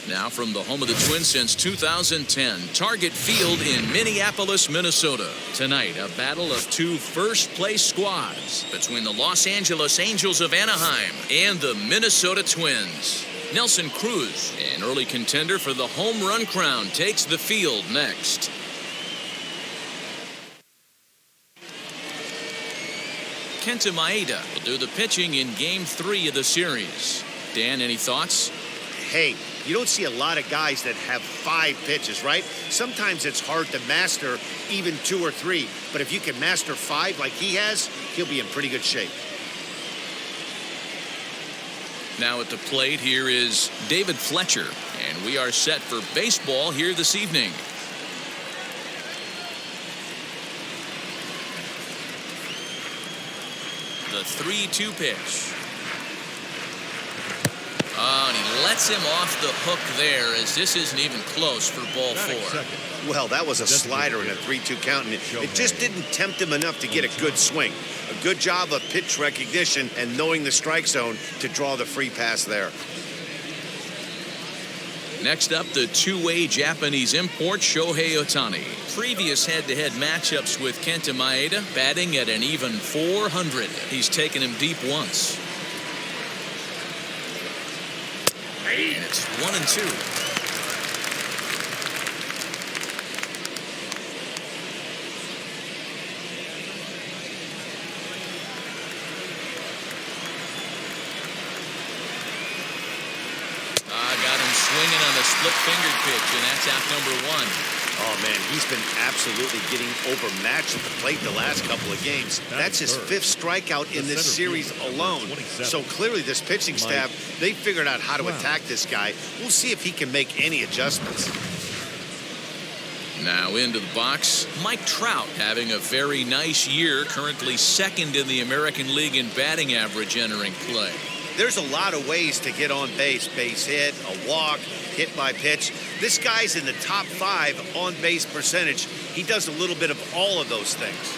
Now from the home of the Twins since 2010, Target Field in Minneapolis, Minnesota. Tonight, a battle of two first-place squads between the Los Angeles Angels of Anaheim and the Minnesota Twins. Nelson Cruz, an early contender for the home run crown, takes the field next. Kenta Maeda will do the pitching in Game 3 of the series. Dan, any thoughts? Hey, you don't see a lot of guys that have 5 pitches, right? Sometimes it's hard to master even 2 or 3. But if you can master 5 like he has, he'll be in pretty good shape. Now at the plate, here is David Fletcher, and we are set for baseball here this evening. The 3-2 pitch. Oh, and he lets him off the hook there, as this isn't even close for ball 4. Well, that was a slider in a 3-2 count, and it just didn't tempt him enough to get a good swing. A good job of pitch recognition and knowing the strike zone to draw the free pass there. Next up, the two-way Japanese import Shohei Ohtani. Previous head-to-head matchups with Kenta Maeda, batting at an even .400. He's taken him deep once. And it's 1-2. Swinging on a split finger pitch, and that's out number 1. Oh, man, he's been absolutely getting overmatched at the plate the last couple of games. That's his 5th strikeout in this series alone. So clearly this pitching staff, they figured out how to attack this guy. We'll see if he can make any adjustments. Now into the box, Mike Trout having a very nice year, currently 2nd in the American League in batting average entering play. There's a lot of ways to get on base. Base hit, a walk, hit by pitch. This guy's in the top 5 on base percentage. He does a little bit of all of those things.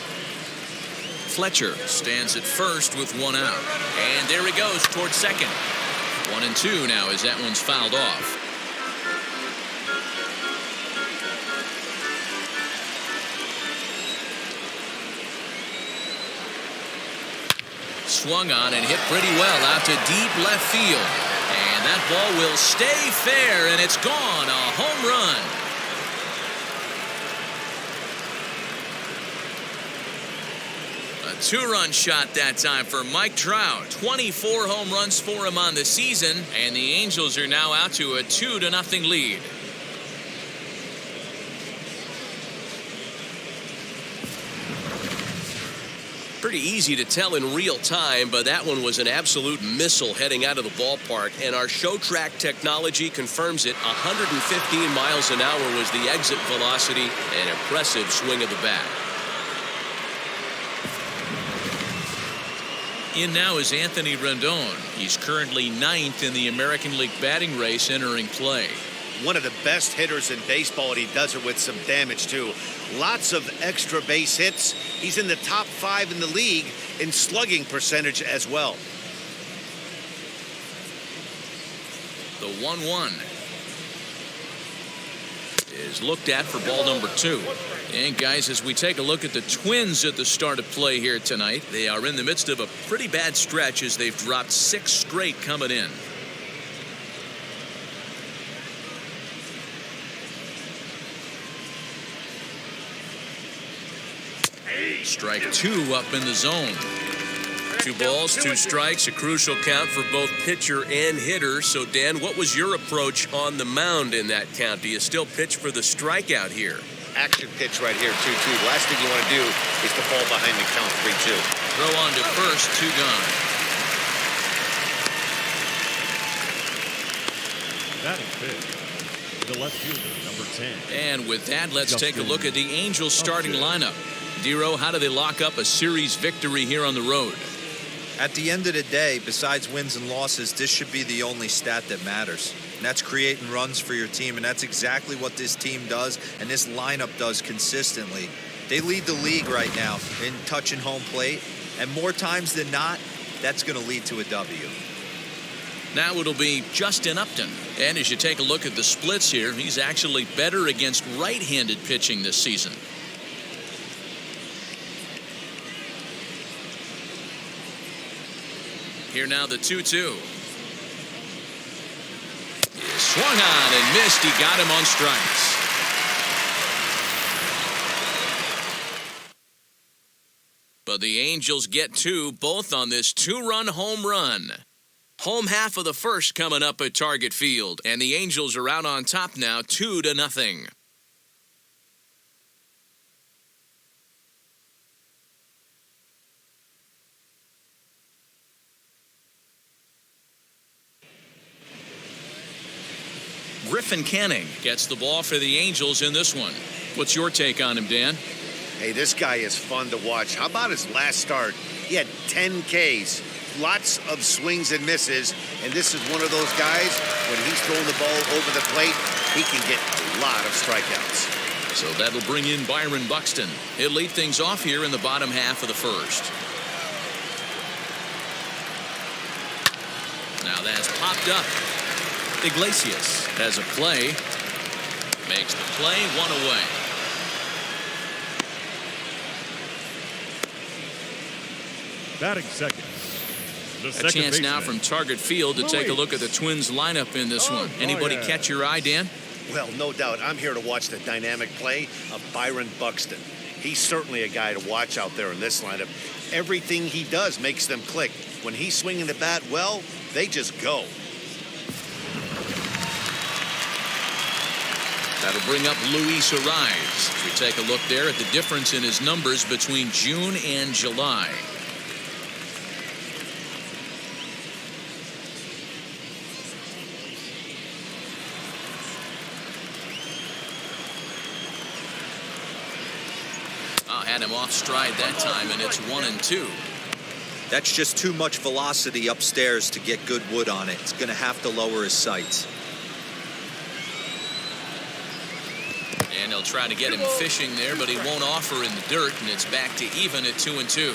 Fletcher stands at first with 1 out. And there he goes towards second. 1-2 now as that one's fouled off. Swung on and hit pretty well out to deep left field. And that ball will stay fair, and it's gone. A home run. A 2-run shot that time for Mike Trout. 24 home runs for him on the season, and the Angels are now out to a 2-0 lead. Pretty easy to tell in real time, but that one was an absolute missile heading out of the ballpark, and our show track technology confirms it. 115 miles an hour was the exit velocity. An impressive swing of the bat. In now is Anthony Rendon. He's currently 9th in the American League batting race entering play. One of the best hitters in baseball, and he does it with some damage too. Lots of extra base hits. He's in the top 5 in the league in slugging percentage as well. The 1-1 is looked at for ball number 2. And guys, as we take a look at the Twins at the start of play here tonight, they are in the midst of a pretty bad stretch as they've dropped 6 straight coming in. Strike 2 up in the zone. 2 balls, 2 strikes, a crucial count for both pitcher and hitter. So, Dan, what was your approach on the mound in that count? Do you still pitch for the strikeout here? Action pitch right here, 2-2. The last thing you want to do is to fall behind the count 3-2. Throw on to first, 2 gone. Batting fifth, the left fielder, number 10. And with that, let's take a look at the Angels starting lineup. Dero, how do they lock up a series victory here on the road? At the end of the day, besides wins and losses, this should be the only stat that matters. And that's creating runs for your team, and that's exactly what this team does and this lineup does consistently. They lead the league right now in touching home plate, and more times than not, that's going to lead to a W. Now it'll be Justin Upton. And as you take a look at the splits here, he's actually better against right-handed pitching this season. Here now the 2-2. Swung on and missed. He got him on strikes. But the Angels get two, both on this two-run home run. Home half of the first coming up at Target Field, and the Angels are out on top now, 2-0. Griffin Canning gets the ball for the Angels in this one. What's your take on him, Dan? Hey, this guy is fun to watch. How about his last start? He had 10 Ks, lots of swings and misses, and this is one of those guys, when he's throwing the ball over the plate, he can get a lot of strikeouts. So that'll bring in Byron Buxton. He'll lead things off here in the bottom half of the first. Now that's popped up. Iglesias has a play. Makes the play, one away. Batting second. A chance now from Target Field to take a look at the Twins lineup in this one. Anybody catch your eye, Dan? Well, no doubt. I'm here to watch the dynamic play of Byron Buxton. He's certainly a guy to watch out there in this lineup. Everything he does makes them click. When he's swinging the bat well, they just go. That'll bring up Luis Ariz. We take a look there at the difference in his numbers between June and July. Had him off stride that time, and it's 1-2. That's just too much velocity upstairs to get good wood on it. It's going to have to lower his sights. And they'll try to get him fishing there, but he won't offer in the dirt, and it's back to even at 2-2.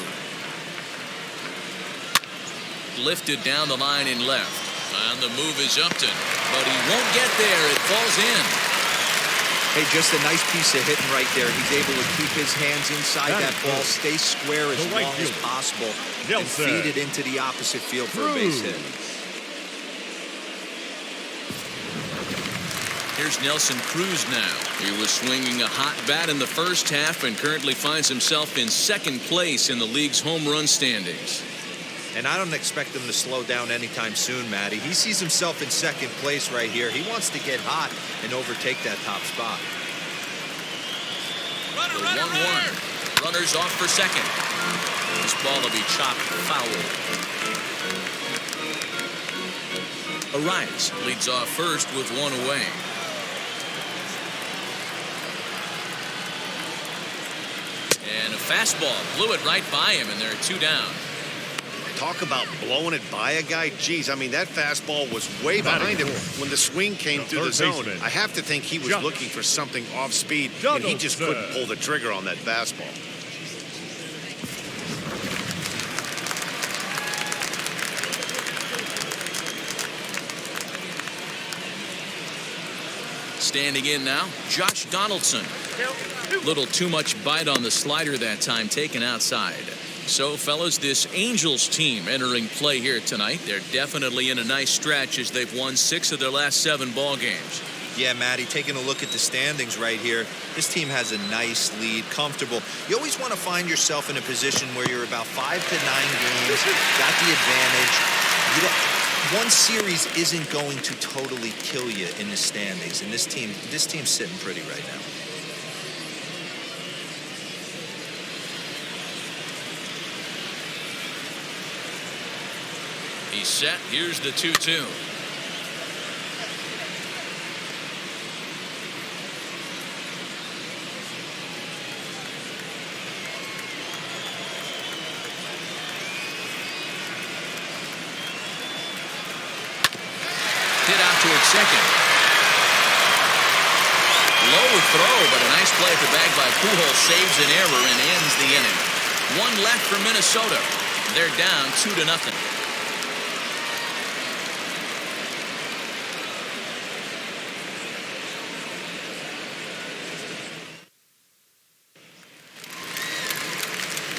Lifted down the line in left. And the move is Upton, but he won't get there. It falls in. Hey, just a nice piece of hitting right there. He's able to keep his hands inside that ball, stay square as long as possible, and feed it into the opposite field for a base hit. Here's Nelson Cruz now. He was swinging a hot bat in the first half and currently finds himself in second place in the league's home run standings. And I don't expect him to slow down anytime soon, Matty. He sees himself in second place right here. He wants to get hot and overtake that top spot. The 1-1. Runners off for second. This ball will be chopped foul. Ariz leads off first with one away. And a fastball blew it right by him, and there are two down. Talk about blowing it by a guy. Geez, I mean, that fastball was way behind him when the swing came through the zone. I have to think he was looking for something off speed, and he just couldn't pull the trigger on that fastball. Standing in now, Josh Donaldson. Little too much bite on the slider that time, taken outside. So, fellas, this Angels team entering play here tonight. They're definitely in a nice stretch as they've won 6 of their last 7 ball games. Yeah, Matty, taking a look at the standings right here, this team has a nice lead, comfortable. You always want to find yourself in a position where you're about 5 to 9 games, got the advantage. One series isn't going to totally kill you in the standings, and this team's sitting pretty right now. He's set. Here's the 2-2. Hit out towards second. Low throw, but a nice play at the bag by Pujols saves an error and ends the inning. One left for Minnesota. They're down 2-0.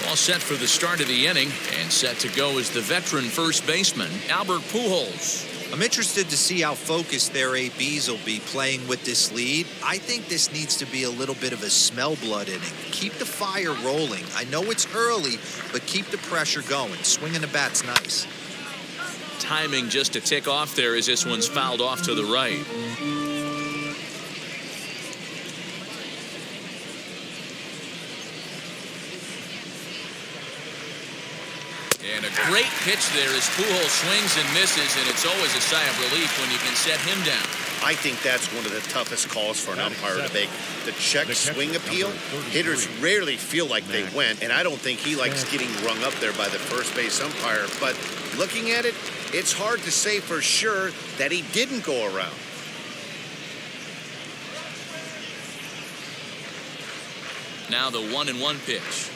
All set for the start of the inning, and set to go is the veteran first baseman, Albert Pujols. I'm interested to see how focused their ABs will be playing with this lead. I think this needs to be a little bit of a smell blood inning. Keep the fire rolling. I know it's early, but keep the pressure going. Swinging the bat's nice. Timing just a tick off there as this one's fouled off to the right. And a great pitch there as Pujols swings and misses, and it's always a sigh of relief when you can set him down. I think that's one of the toughest calls for an umpire to make. The check swing appeal, hitters rarely feel like they went, and I don't think he likes getting rung up there by the first base umpire. But looking at it, it's hard to say for sure that he didn't go around. Now the 1-1 pitch.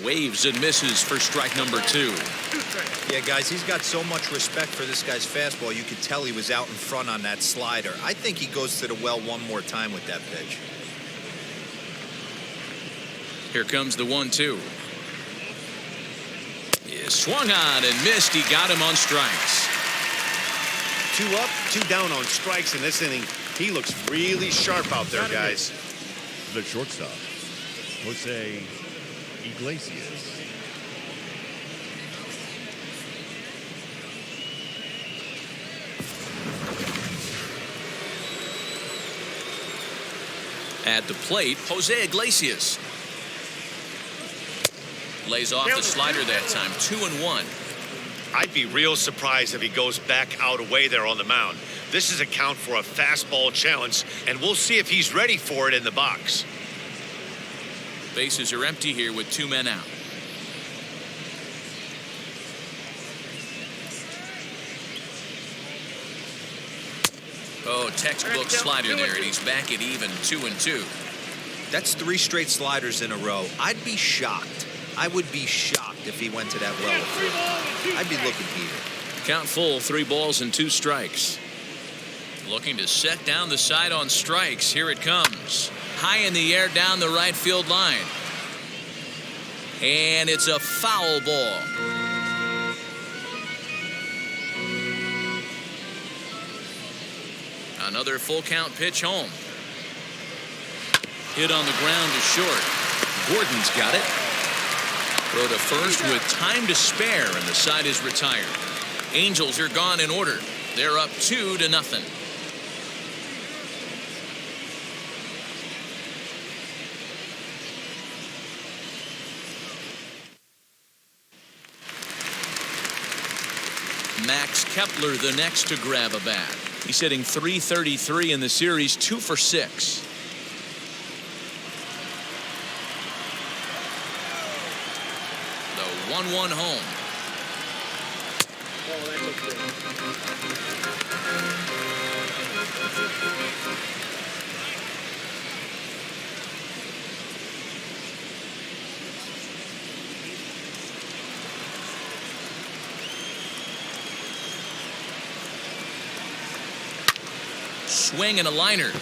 Waves and misses for strike number 2. Yeah, guys, he's got so much respect for this guy's fastball. You could tell he was out in front on that slider. I think he goes to the well one more time with that pitch. Here comes the 1-2. Yeah, swung on and missed. He got him on strikes. 2 up, 2 down on strikes in this inning. He looks really sharp out there, guys. The shortstop, Jose Iglesias. At the plate, Jose Iglesias. Lays off the slider that time, 2-1. I'd be real surprised if he goes back out away there on the mound. This is a count for a fastball challenge, and we'll see if he's ready for it in the box. Bases are empty here with 2 men out. Oh, textbook slider there, and he's back at even 2-2. That's 3 straight sliders in a row. I'd be shocked. I would be shocked if he went to that well. I'd be looking here. Count full, 3 balls and 2 strikes. Looking to set down the side on strikes. Here it comes. High in the air down the right field line. And it's a foul ball. Another full count pitch home. Hit on the ground to short. Gordon's got it. Throw to first with time to spare, and the side is retired. Angels are gone in order. They're up 2-0. Max Kepler the next to grab a bat. He's hitting .333 in the series, 2 for 6. The 1-1 home. Swing and a liner,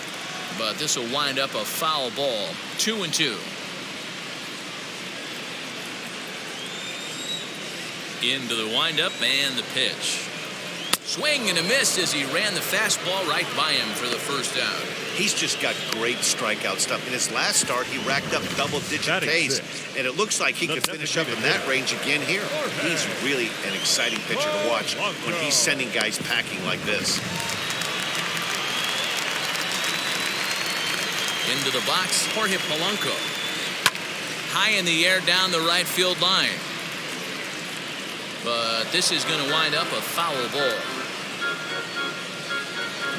but this will wind up a foul ball. 2-2. Into the windup and the pitch. Swing and a miss as he ran the fastball right by him for the first out. He's just got great strikeout stuff. In his last start, he racked up double-digit Ks, and it looks like he could finish up in that range again here. He's really an exciting pitcher to watch when he's sending guys packing like this. Into the box, Jorge Polanco. High in the air down the right field line. But this is going to wind up a foul ball.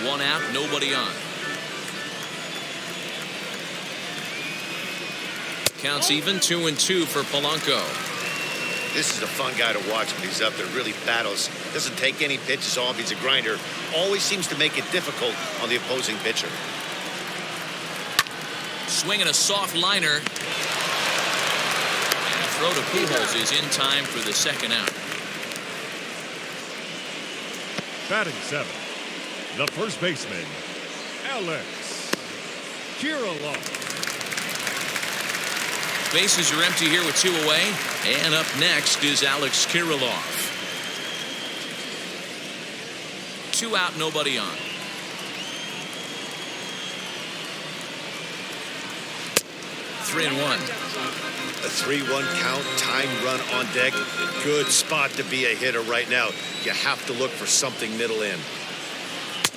1 out, nobody on. Counts even, 2-2 for Polanco. This is a fun guy to watch when he's up there. Really battles. Doesn't take any pitches off. He's a grinder. Always seems to make it difficult on the opposing pitcher. Swinging a soft liner. And a throw to Pujols is in time for the second out. Batting 7, the first baseman, Alex Kirilloff. Bases are empty here with 2 away. And up next is Alex Kirilloff. 2 out, nobody on. 3-1. A 3-1 count, time run on deck. Good spot to be a hitter right now. You have to look for something middle in.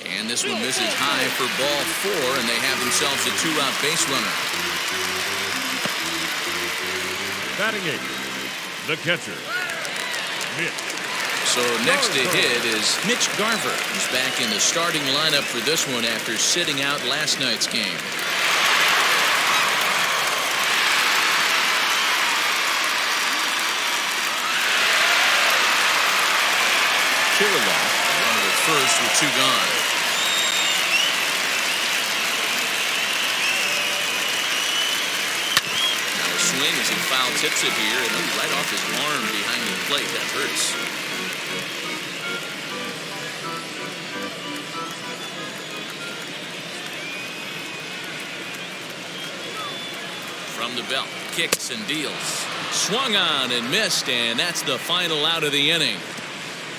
And this one misses high for ball 4, and they have themselves a 2-out base runner. Batting 8, the catcher, Mitch. So next to hit is Mitch Garver, who's back in the starting lineup for this one after sitting out last night's game. Kirilloff on the first with 2 gone. Now a swing as he foul tips it here, and right off his arm behind the plate. That hurts. From the belt, kicks and deals. Swung on and missed, and that's the final out of the inning.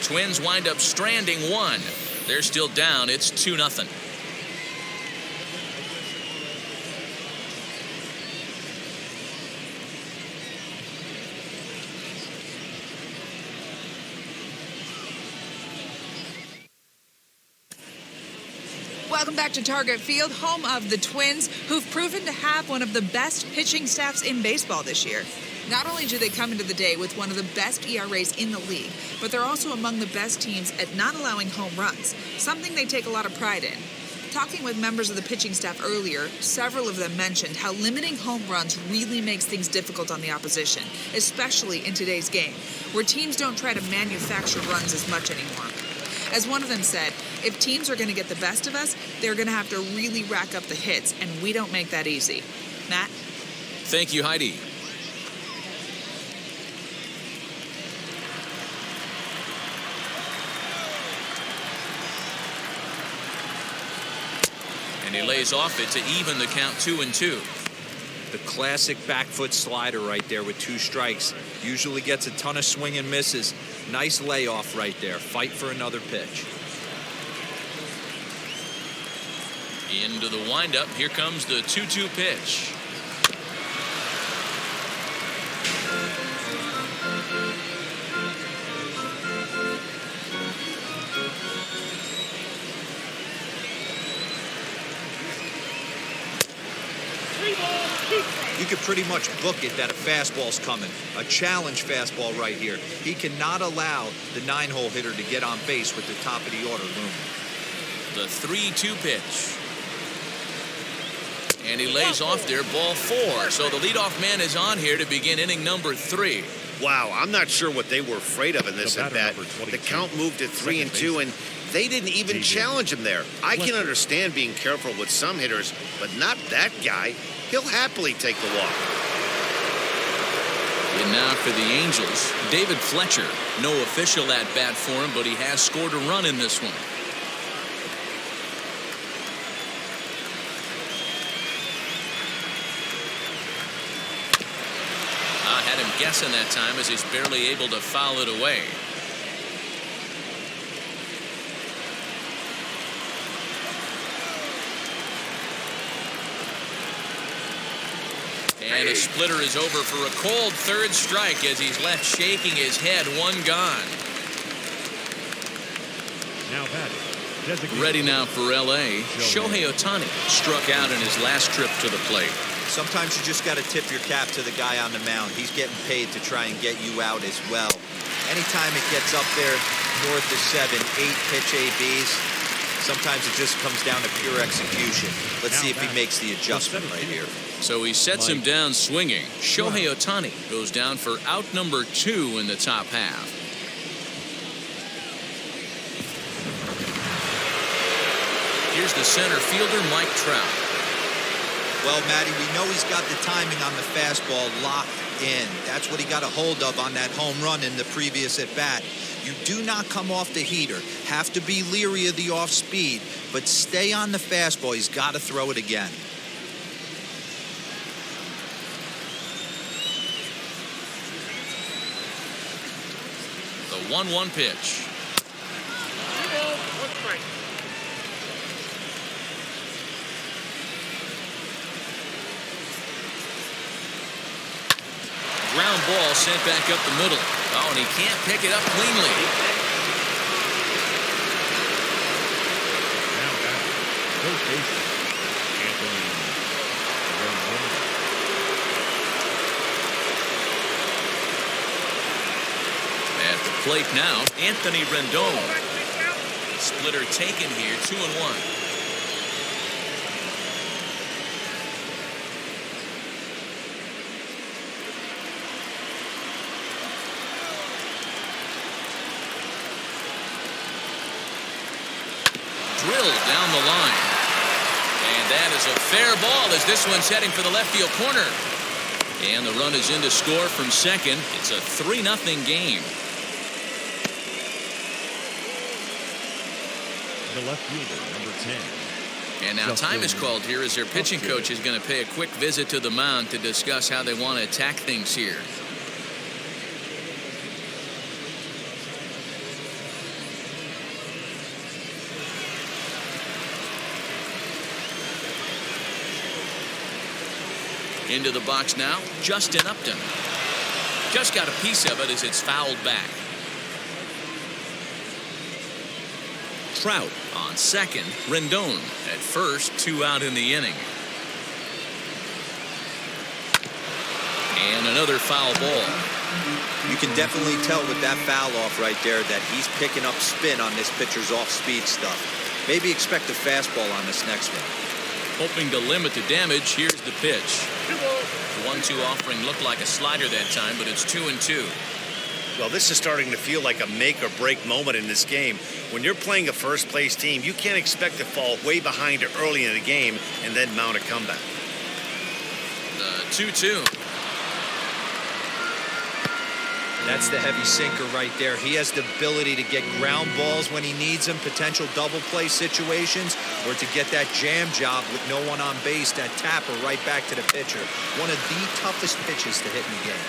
Twins wind up stranding 1. They're still down. It's 2-0. Welcome back to Target Field, home of the Twins, who've proven to have one of the best pitching staffs in baseball this year. Not only do they come into the day with one of the best ERAs in the league, but they're also among the best teams at not allowing home runs, something they take a lot of pride in. Talking with members of the pitching staff earlier, several of them mentioned how limiting home runs really makes things difficult on the opposition, especially in today's game, where teams don't try to manufacture runs as much anymore. As one of them said, if teams are going to get the best of us, they're going to have to really rack up the hits, and we don't make that easy. Matt? Thank you, Heidi. And he lays off it to even the count 2-2. The classic back foot slider right there with 2 strikes. Usually gets a ton of swing and misses. Nice layoff right there. Fight for another pitch. Into the windup. Here comes the 2-2 pitch. You could pretty much book it that a fastball's coming. A challenge fastball right here. He cannot allow the 9-hole hitter to get on base with the top of the order looming. The 3-2 pitch. And he lays off there, ball 4. So the leadoff man is on here to begin inning number 3. Wow, I'm not sure what they were afraid of in this at bat. The count moved to 3-2, and they didn't even challenge him there. I can understand being careful with some hitters, but not that guy. He'll happily take the walk. And now for the Angels, David Fletcher. No official at bat for him, but he has scored a run in this one. I had him guessing that time as he's barely able to foul it away. And a splitter is over for a cold 3rd strike as he's left shaking his head. 1 gone. Now batting. Ready now for L.A. Shohei Ohtani struck out in his last trip to the plate. Sometimes you just got to tip your cap to the guy on the mound. He's getting paid to try and get you out as well. Anytime it gets up there north of 7, 8 pitch ABs, sometimes it just comes down to pure execution. Let's see if he makes the adjustment right here. So he sets him down swinging. Shohei Ohtani goes down for out number 2 in the top half. Here's the center fielder, Mike Trout. Well, Matty, we know he's got the timing on the fastball locked in. That's what he got a hold of on that home run in the previous at-bat. You do not come off the heater. Have to be leery of the off-speed, but stay on the fastball. He's got to throw it again. 1-1 pitch. Ground ball sent back up the middle. Oh, and he can't pick it up cleanly. Now back. First baseman, Rendon. At the plate now, Anthony Rendon. Splitter taken here, 2-1. Drilled down the line. And that is a fair ball as this one's heading for the left field corner. And the run is in to score from second. It's a 3-0 game. The left fielder, number 10. And now time is called here as their pitching coach is going to pay a quick visit to the mound to discuss how they want to attack things here. Into the box now, Justin Upton. Just got a piece of it as it's fouled back. Trout on second, Rendon at first, 2 out in the inning. And another foul ball. You can definitely tell with that foul off right there that he's picking up spin on this pitcher's off-speed stuff. Maybe expect a fastball on this next one. Hoping to limit the damage, here's the pitch. The 1-2 offering looked like a slider that time, but it's 2-2. Well, this is starting to feel like a make or break moment in this game. When you're playing a first place team, you can't expect to fall way behind early in the game and then mount a comeback. The 2-2. That's the heavy sinker right there. He has the ability to get ground balls when he needs them, potential double play situations, or to get that jam job with no one on base, that tapper right back to the pitcher. One of the toughest pitches to hit in the game.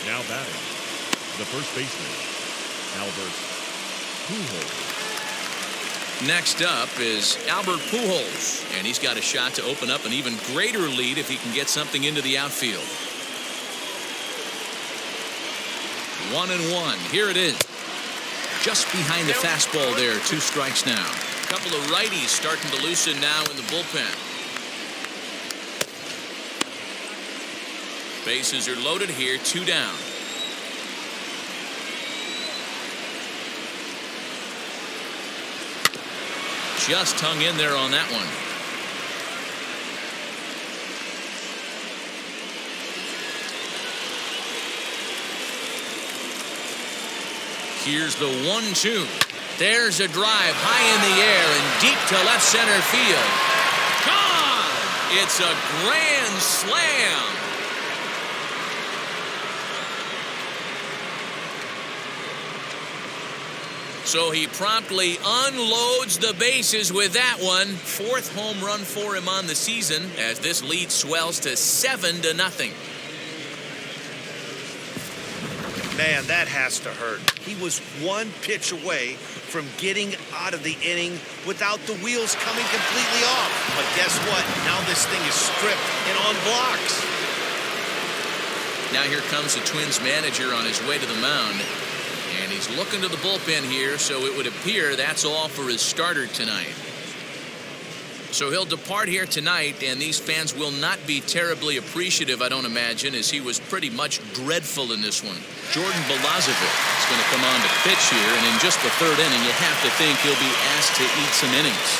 Now batting, the first baseman, Albert Pujols. Next up is Albert Pujols, and he's got a shot to open up an even greater lead if he can get something into the outfield. 1-1. Here it is. Just behind the fastball there. 2 strikes now. A couple of righties starting to loosen now in the bullpen. Bases are loaded here. 2 down. Just hung in there on that one. Here's the 1-2. There's a drive high in the air and deep to left center field. Gone! It's a grand slam. So he promptly unloads the bases with that one. 4th home run for him on the season as this lead swells to 7-0. Man, that has to hurt. He was 1 pitch away from getting out of the inning without the wheels coming completely off. But guess what? Now this thing is stripped and on blocks. Now here comes the Twins manager on his way to the mound. And he's looking to the bullpen here, so it would appear that's all for his starter tonight. So he'll depart here tonight, and these fans will not be terribly appreciative, I don't imagine, as he was pretty much dreadful in this one. Jordan Balazovic is going to come on to pitch here, and in just the 3rd inning, you have to think he'll be asked to eat some innings.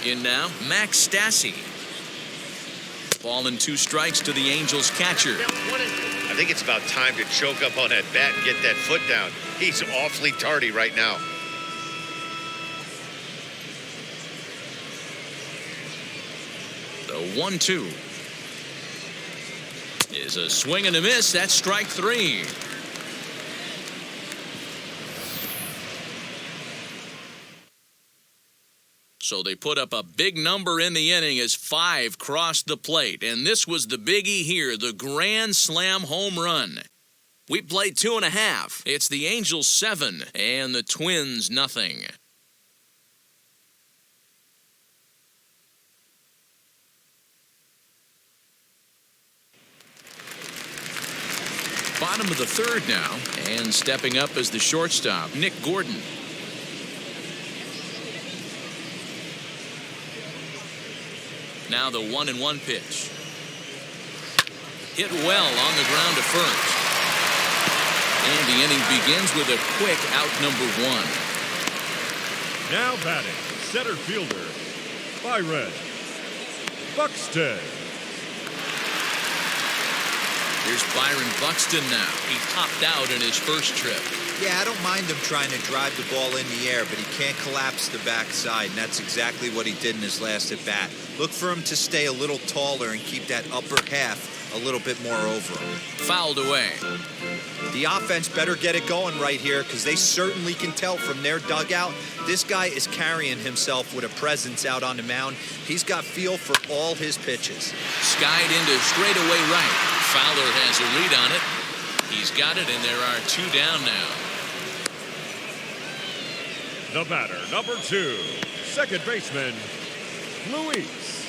In now, Max Stassi. Ball and 2 strikes to the Angels catcher. I think it's about time to choke up on that bat and get that foot down. He's awfully tardy right now. The 1-2 is a swing and a miss. That's strike 3. So they put up a big number in the inning as 5 crossed the plate. And this was the biggie here, the grand slam home run. We played 2.5. It's the Angels 7 and the Twins nothing. Bottom of the third now, and stepping up as the shortstop, Nick Gordon. Now the 1-1 pitch. Hit well on the ground to first. And the inning begins with a quick out number 1. Now batting, center fielder, Byron Buxton. Here's Byron Buxton now. He topped out in his first trip. Yeah, I don't mind him trying to drive the ball in the air, but he can't collapse the backside, and that's exactly what he did in his last at-bat. Look for him to stay a little taller and keep that upper half a little bit more over him. Fouled away. The offense better get it going right here, because they certainly can tell from their dugout this guy is carrying himself with a presence out on the mound. He's got feel for all his pitches. Skied into straightaway right. Fowler has a read on it. He's got it, and there are 2 down now. The batter, number 2, second baseman, Luis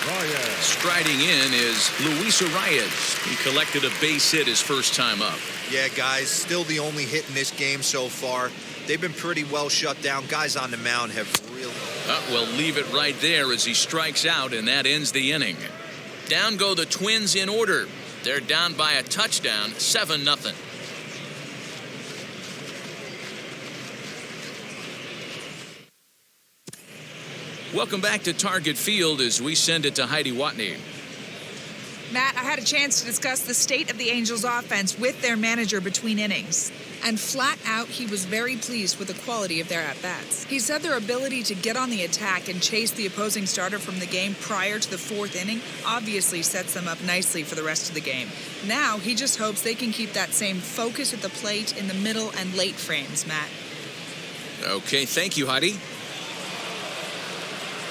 Arias. Striding in is Luis Arias. He collected a base hit his first time up. Yeah, guys, still the only hit in this game so far. They've been pretty well shut down. Guys on the mound have really... We'll leave it right there as he strikes out, and that ends the inning. Down go the Twins in order. They're down by a touchdown, 7-0. Welcome back to Target Field as we send it to Heidi Watney. Matt, I had a chance to discuss the state of the Angels offense with their manager between innings. And flat out, he was very pleased with the quality of their at-bats. He said their ability to get on the attack and chase the opposing starter from the game prior to the 4th inning obviously sets them up nicely for the rest of the game. Now, he just hopes they can keep that same focus at the plate in the middle and late frames, Matt. Okay, thank you, Heidi.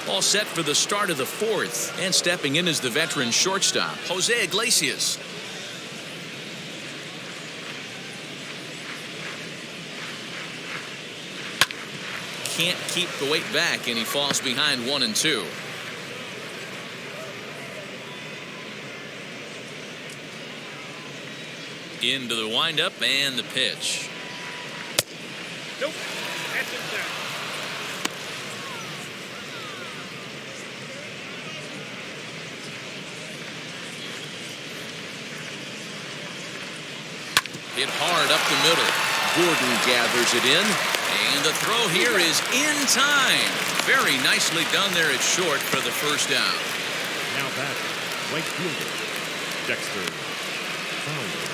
All set for the start of the 4th, and stepping in is the veteran shortstop, Jose Iglesias. Can't keep the weight back, and he falls behind 1 and 2. Into the windup and the pitch. Nope, that's it down. Hit hard up the middle. Gordon gathers it in. And the throw here is in time. Very nicely done there at short for the first down. Now back, right fielder, Dexter Fowler.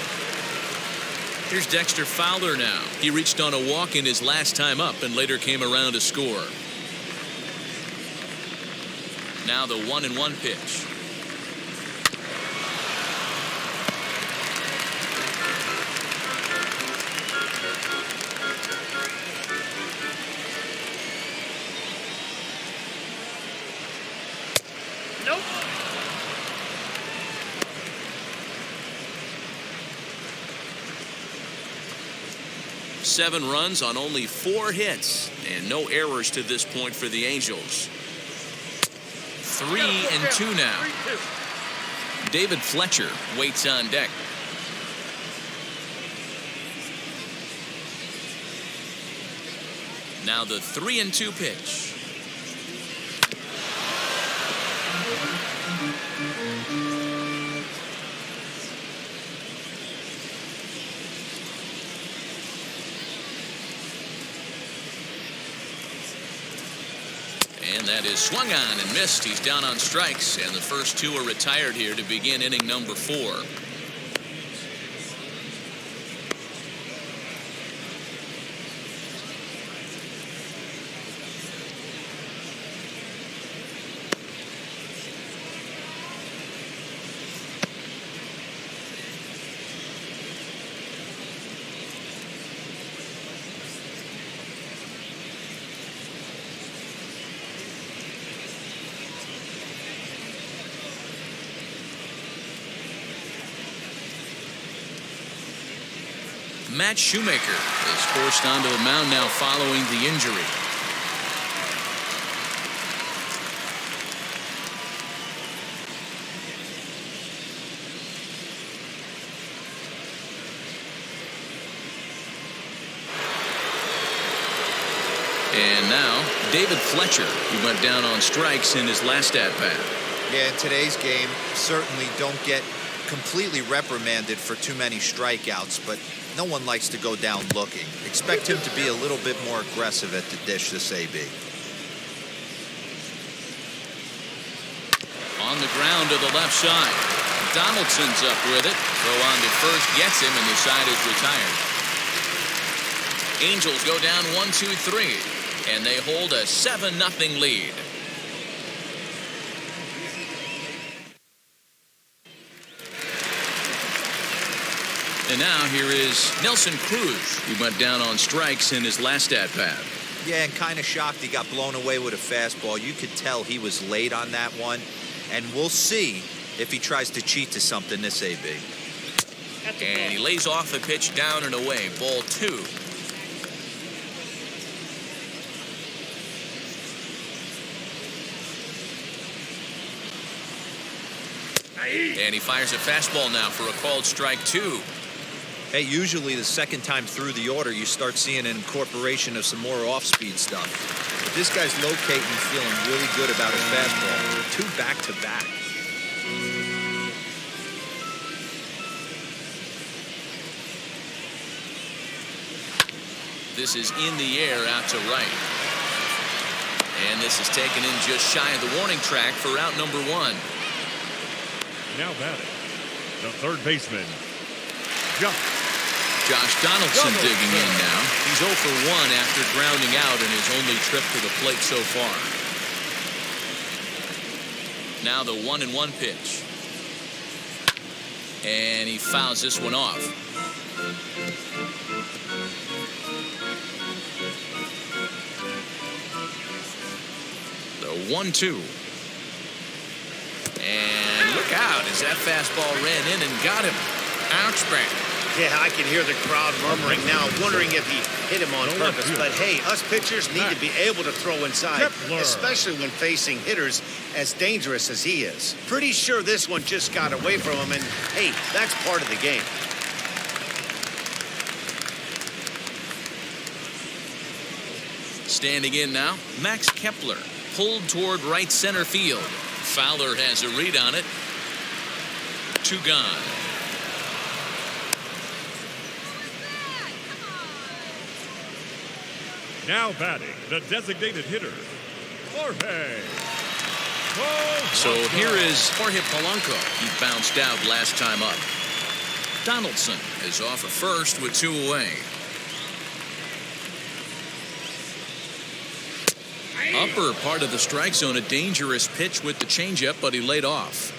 Here's Dexter Fowler now. He reached on a walk in his last time up and later came around to score. Now the 1-1 pitch. Nope. Seven runs on only 4 hits and no errors to this point for the Angels. 3-2 now. David Fletcher waits on deck. Now the 3-2 pitch. And that is swung on and missed. He's down on strikes, and the first 2 are retired here to begin inning number 4. Matt Shoemaker is forced onto the mound now following the injury. And now, David Fletcher, who went down on strikes in his last at-bat. Yeah, in today's game, certainly don't get completely reprimanded for too many strikeouts, but no one likes to go down looking. Expect him to be a little bit more aggressive at the dish this AB. On the ground to the left side. Donaldson's up with it. Throw on to first gets him, and the side is retired. Angels go down 1-2-3. And they hold a 7-0 lead. And now here is Nelson Cruz, who went down on strikes in his last at-bat. Yeah, and kind of shocked he got blown away with a fastball. You could tell he was late on that one. And we'll see if he tries to cheat to something this AB. And he lays off a pitch down and away. Ball 2. And he fires a fastball now for a called strike 2. Hey, usually the second time through the order, you start seeing an incorporation of some more off-speed stuff. But this guy's locating and feeling really good about his fastball. 2 back-to-back. This is in the air out to right. And this is taken in just shy of the warning track for out number 1. Now batting, the third baseman, Josh Donaldson digging in now. He's 0 for 1 after grounding out in his only trip to the plate so far. Now the 1-1 pitch. And he fouls this one off. The 1-2. And look out as that fastball ran in and got him. Ouch, bang. Yeah, I can hear the crowd murmuring now, wondering if he hit him on purpose. But hey, us pitchers need to be able to throw inside, especially when facing hitters as dangerous as he is. Pretty sure this one just got away from him, and hey, that's part of the game. Standing in now, Max Kepler, pulled toward right center field. Fowler has a read on it. 2 gone. now batting, the designated hitter, Jorge. So here is Jorge Polanco. He bounced out last time up. Donaldson is off at first with 2 away. Upper part of the strike zone, a dangerous pitch with the changeup, but he laid off.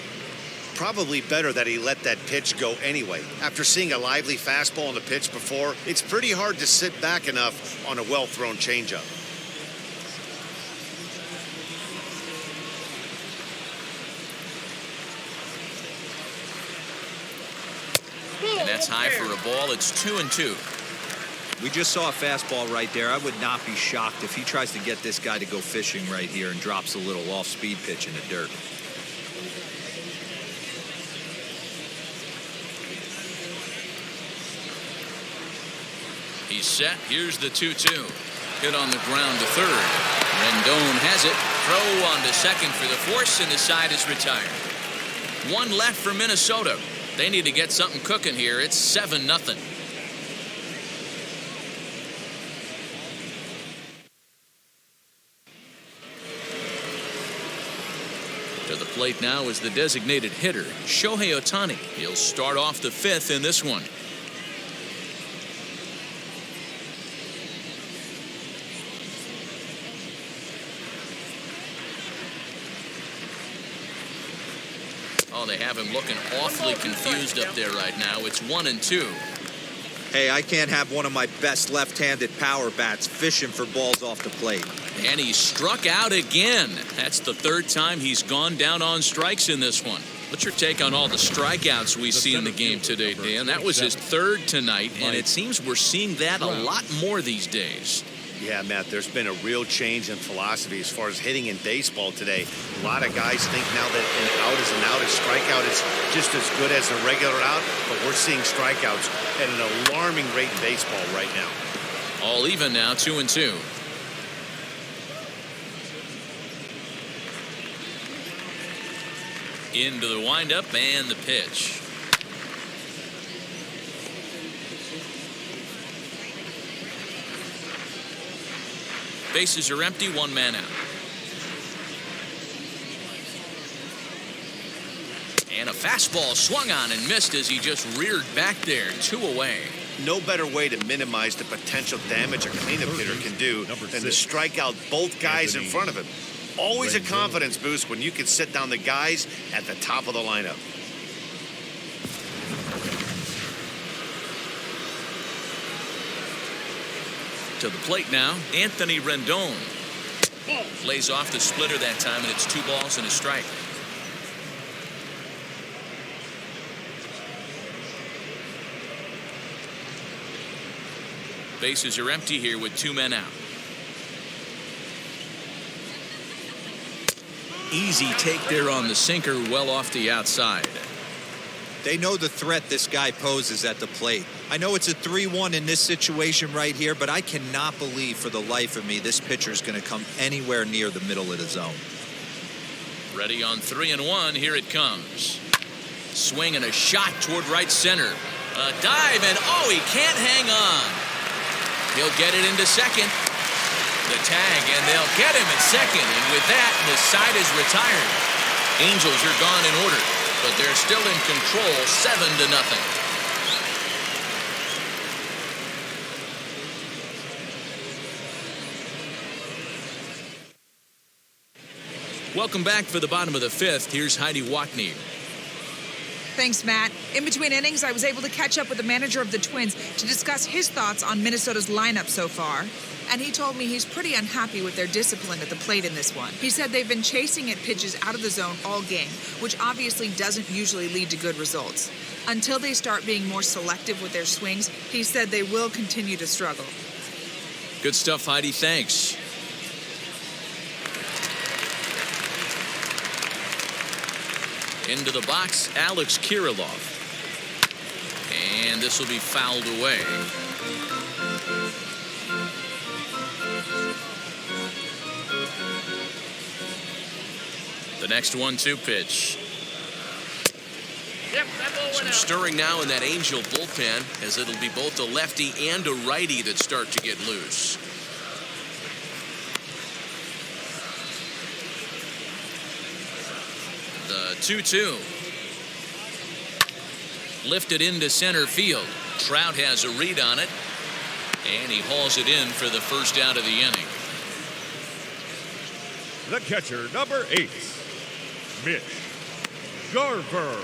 Probably better that he let that pitch go anyway. After seeing a lively fastball on the pitch before, it's pretty hard to sit back enough on a well-thrown changeup. And that's high for a ball. It's 2-2. We just saw a fastball right there. I would not be shocked if he tries to get this guy to go fishing right here and drops a little off-speed pitch in the dirt. He's set. Here's the 2-2. Hit on the ground to third. Rendon has it. Throw on to second for the force, and the side is retired. 1 left for Minnesota. They need to get something cooking here. It's 7-0. To the plate now is the designated hitter, Shohei Ohtani. He'll start off the 5th in this one. Oh, they have him looking awfully confused up there right now. It's 1-2. Hey, I can't have one of my best left-handed power bats fishing for balls off the plate. And he struck out again. That's the 3rd time he's gone down on strikes in this one. What's your take on all the strikeouts we see in the game today, Dan? That was his third tonight, and it seems we're seeing that a lot more these days. Yeah, Matt, there's been a real change in philosophy as far as hitting in baseball today. A lot of guys think now that an out is an out, a strikeout is just as good as a regular out, but we're seeing strikeouts at an alarming rate in baseball right now. All even now, 2-2. Into the windup and the pitch. Bases are empty, one man out. And a fastball swung on and missed as he just reared back there, 2 away. No better way to minimize the potential damage a cleanup hitter can do than to strike out both guys in front of him. Always a confidence boost when you can sit down the guys at the top of the lineup. To the plate now, Anthony Rendon. Lays off the splitter that time, and it's 2 balls and a strike. Bases are empty here with 2 men out. Easy take there on the sinker, well off the outside. They know the threat this guy poses at the plate. I know it's a 3-1 in this situation right here, but I cannot believe for the life of me this pitcher is going to come anywhere near the middle of the zone. Ready on 3-1, here it comes. Swing and a shot toward right center. A dive, and oh, he can't hang on. He'll get it into second. The tag, and they'll get him at second, and with that, the side is retired. Angels are gone in order, but they're still in control, 7-0. Welcome back for the bottom of the 5th. Here's Heidi Watney. Thanks, Matt. In between innings, I was able to catch up with the manager of the Twins to discuss his thoughts on Minnesota's lineup so far. And he told me he's pretty unhappy with their discipline at the plate in this one. He said they've been chasing at pitches out of the zone all game, which obviously doesn't usually lead to good results. Until they start being more selective with their swings, he said they will continue to struggle. Good stuff, Heidi. Thanks. Into the box, Alex Kirilloff. And this will be fouled away. The next 1-2 pitch. Some stirring now in that Angel bullpen, as it'll be both a lefty and a righty that start to get loose. The 2-2. Lifted into center field. Trout has a read on it, and he hauls it in for the first out of the inning. The catcher, number 8, Mitch Garver.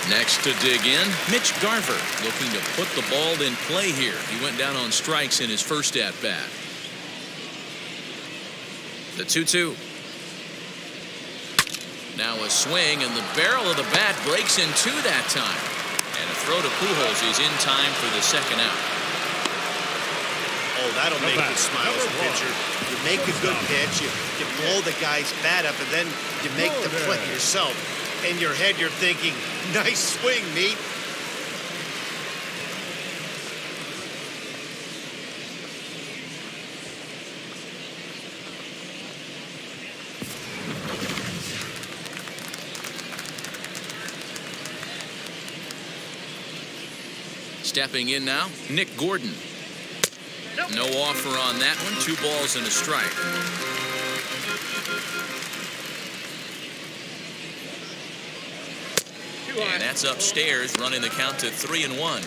Next to dig in, Mitch Garver, looking to put the ball in play here. He went down on strikes in his first at-bat. The 2-2. Now a swing, and the barrel of the bat breaks in 2 that time. And a throw to Pujols is in time for the second out. Oh, that'll make you smile as a pitcher. You make a good pitch, you blow the guy's bat up, and then you make the play yourself. In your head, you're thinking, nice swing, meat. Stepping in now, Nick Gordon. No offer on that one. 2 balls and a strike. And that's upstairs, running the count to 3-1.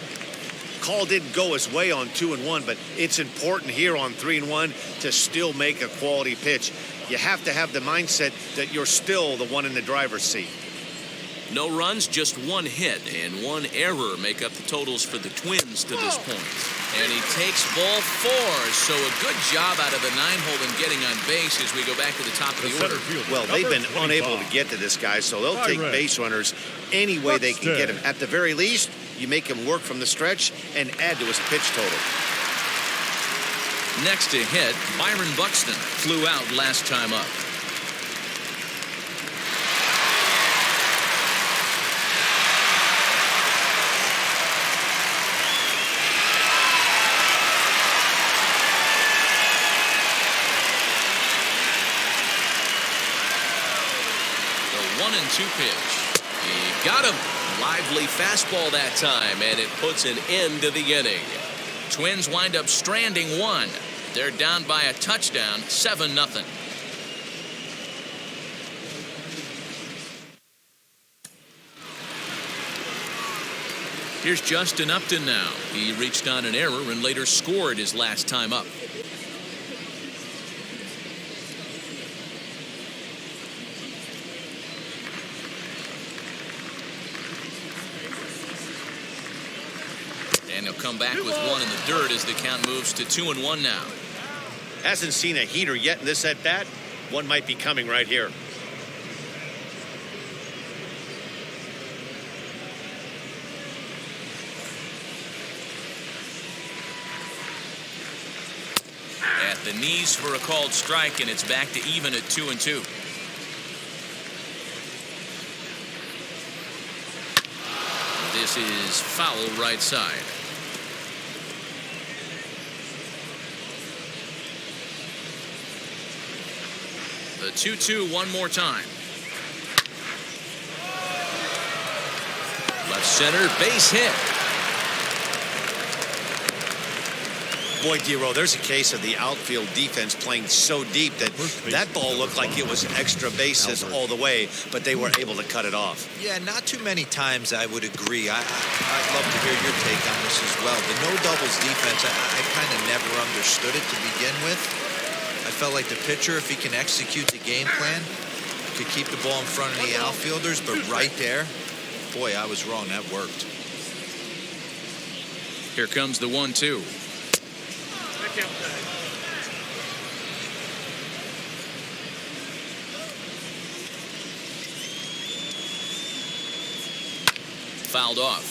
Call didn't go his way on 2-1, but it's important here on 3-1 to still make a quality pitch. You have to have the mindset that you're still the one in the driver's seat. No runs, just 1 hit and 1 error make up the totals for the Twins to this point. And he takes ball 4. So a good job out of the 9-hole in getting on base as we go back to the top of the order. Well, they've been unable to get to this guy, so they'll take base runners any way they can get him. At the very least, you make him work from the stretch and add to his pitch total. Next to hit, Byron Buxton flew out last time up. The 1-2 pitch. He got him. Lively fastball that time, and it puts an end to the inning. Twins wind up stranding 1. They're down by a touchdown, 7-0. Here's Justin Upton now. He reached on an error and later scored his last time up. And he'll come back with 1 in the dirt as the count moves to 2-1 now. Hasn't seen a heater yet in this at-bat. One might be coming right here. At the knees for a called strike, and it's back to even at 2-2. This is foul right side. The 2-2 one more time. Left center, base hit. Boy, Dero, there's a case of the outfield defense playing so deep that that ball looked like it was extra bases all the way, but they were able to cut it off. Yeah, not too many times I would agree. I'd love to hear your take on this as well. The no doubles defense, I kind of never understood it to begin with. I felt like the pitcher, if he can execute the game plan, could keep the ball in front of the outfielders, but right there, boy, I was wrong. That worked. Here comes the 1-2. Fouled off.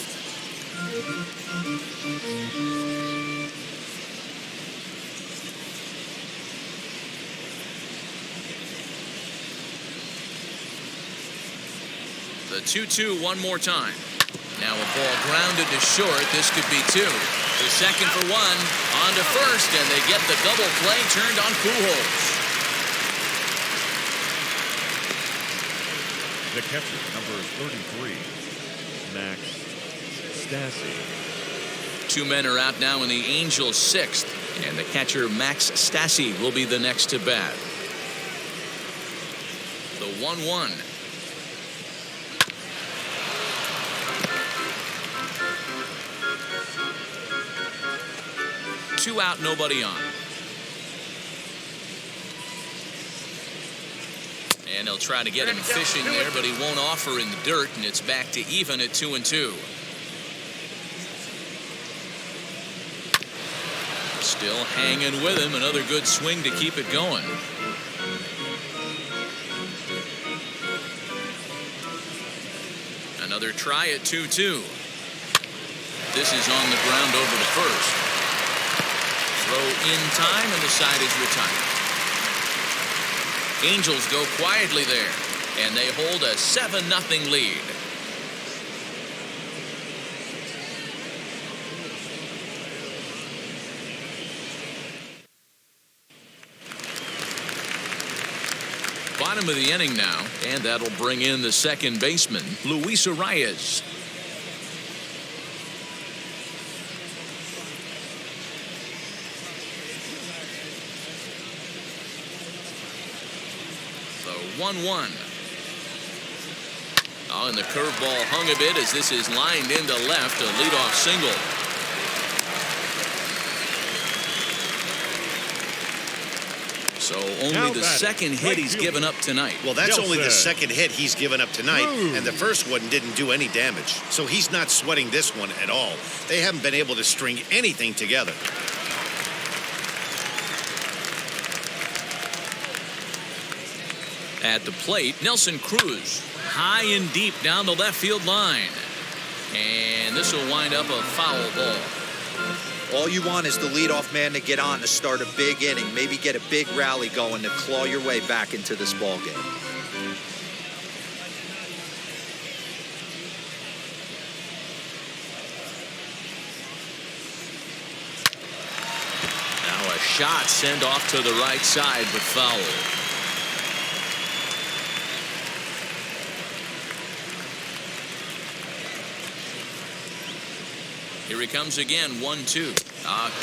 The 2-2 one more time. Now a ball grounded to short. This could be 2. The second for 1. On to first, and they get the double play turned on Pujols. The catcher, number 33, Max Stassi. 2 men are out now in the Angels' 6th, and the catcher Max Stassi will be the next to bat. The 1-1. Two out, nobody on. And they'll try to get him fishing there, but he won't offer in the dirt, and it's back to even at 2-2. Still hanging with him. Another good swing to keep it going. Another try at 2-2. This is on the ground over to first. Throw in time, and the side is retired. Angels go quietly there, and they hold a 7-0 lead. Bottom of the inning now, and that'll bring in the second baseman, Luis Arias. The 1-1. Oh, and the curveball hung a bit as this is lined into left, a leadoff single. So only the second hit he's given up tonight. Well, that's only the Yeltsin. second hit he's given up tonight, Cruz. and the first one didn't do any damage. So he's not sweating this one at all. They haven't been able to string anything together. At the plate, Nelson Cruz. High and deep down the left field line. And this will wind up a foul ball. All you want is the leadoff man to get on to start a big inning, maybe get a big rally going to claw your way back into this ball game. Now a shot sent off to the right side, but foul. Here he comes again, 1-2.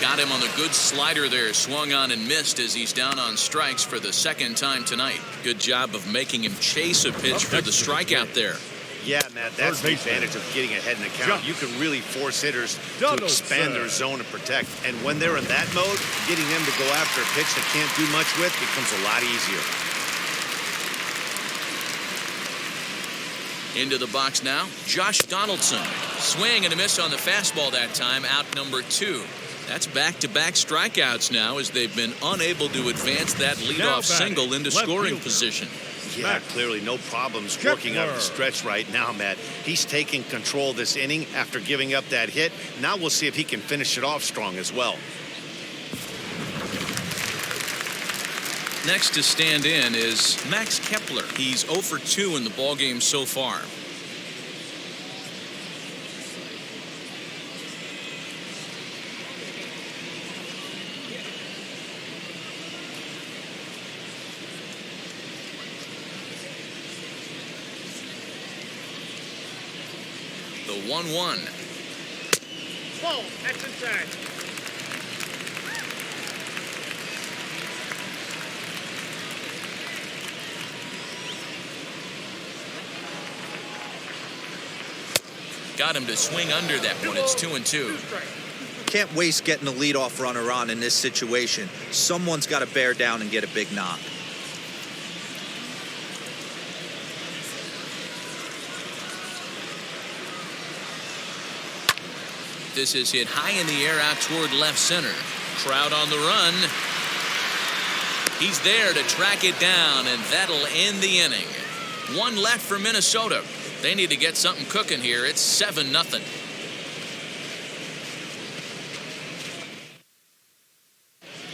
Got him on the good slider there. Swung on and missed as he's down on strikes for the second time tonight. Good job of making him chase a pitch for the strikeout there. Yeah, Matt, that's the advantage of getting ahead in the count. You can really force hitters to expand their zone and protect. And when they're in that mode, getting them to go after a pitch they can't do much with becomes a lot easier. Into the box now, Josh Donaldson. Swing and a miss on the fastball that time, out number 2. That's back-to-back strikeouts now as they've been unable to advance that leadoff single into scoring position. Yeah, clearly no problems working out the stretch right now, Matt. He's taking control this inning after giving up that hit. Now we'll see if he can finish it off strong as well. Next to stand in is Max Kepler. He's 0 for 2 in the ballgame so far. The 1-1. Ball, that's inside. Got him to swing under that one. It's 2-2. Can't waste getting a leadoff runner on in this situation. Someone's got to bear down and get a big knock. This is hit high in the air out toward left center. Crowd on the run. He's there to track it down, and that'll end the inning. One left for Minnesota. They need to get something cooking here. It's 7-0.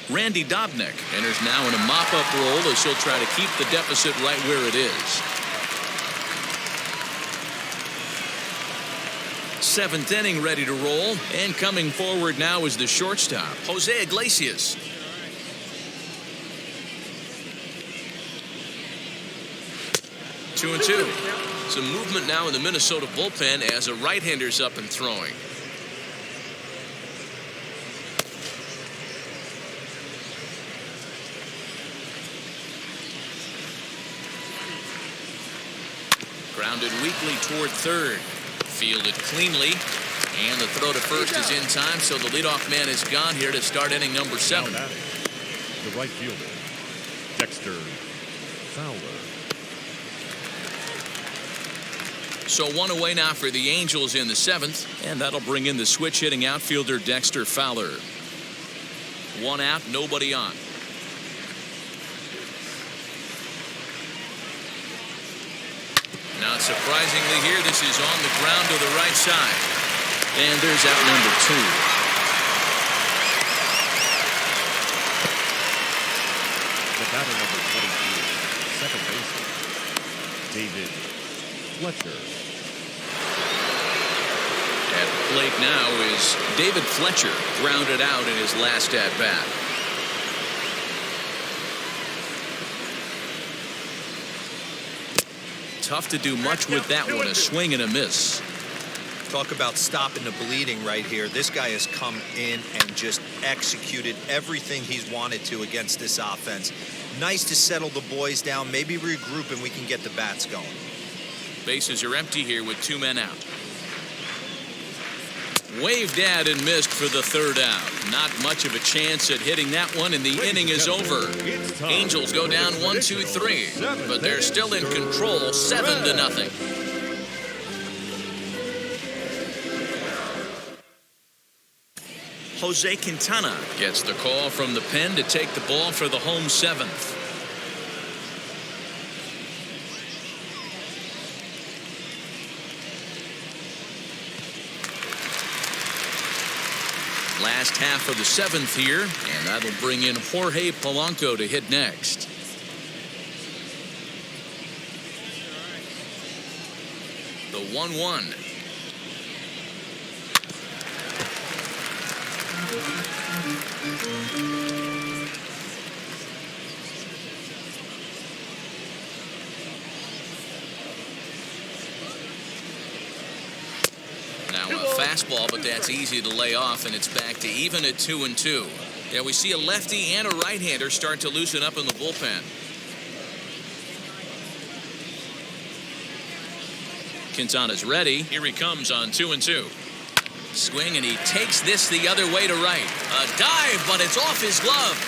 Randy Dobnak enters now in a mop-up role as he'll try to keep the deficit right where it is. 7th inning ready to roll, and coming forward now is the shortstop, Jose Iglesias. Two and two. Some movement now in the Minnesota bullpen as a right-hander's up and throwing. Grounded weakly toward third. Fielded cleanly. And the throw to first is in time, so the leadoff man is gone here to start inning number 7. The right fielder, Dexter Fowler. So one away now for the Angels in the 7th, and that'll bring in the switch-hitting outfielder Dexter Fowler. 1 out, nobody on. Now, surprisingly here, this is on the ground to the right side. And there's out number 2. The batter number 22, second baseman, David Fletcher. At the plate now is David Fletcher, grounded out in his last at-bat. Tough to do much with that one, a swing and a miss. Talk about stopping the bleeding right here. This guy has come in and just executed everything he's wanted to against this offense. Nice to settle the boys down, maybe regroup, and we can get the bats going. Bases are empty here with 2 men out. Waved at and missed for the third out. Not much of a chance at hitting that one, and the inning is over. Angels go down 1-2-3, but they're still in control, 7-0. Jose Quintana gets the call from the pen to take the ball for the home seventh. Last half of the seventh here, and that'll bring in Jorge Polanco to hit next. The 1-1. Now a fastball, but that's easy to lay off, and it's back to even at 2-2. Yeah, we see a lefty and a right-hander start to loosen up in the bullpen. Quintana's ready. Here he comes on 2-2. Swing, and he takes this the other way to right. A dive, but it's off his glove.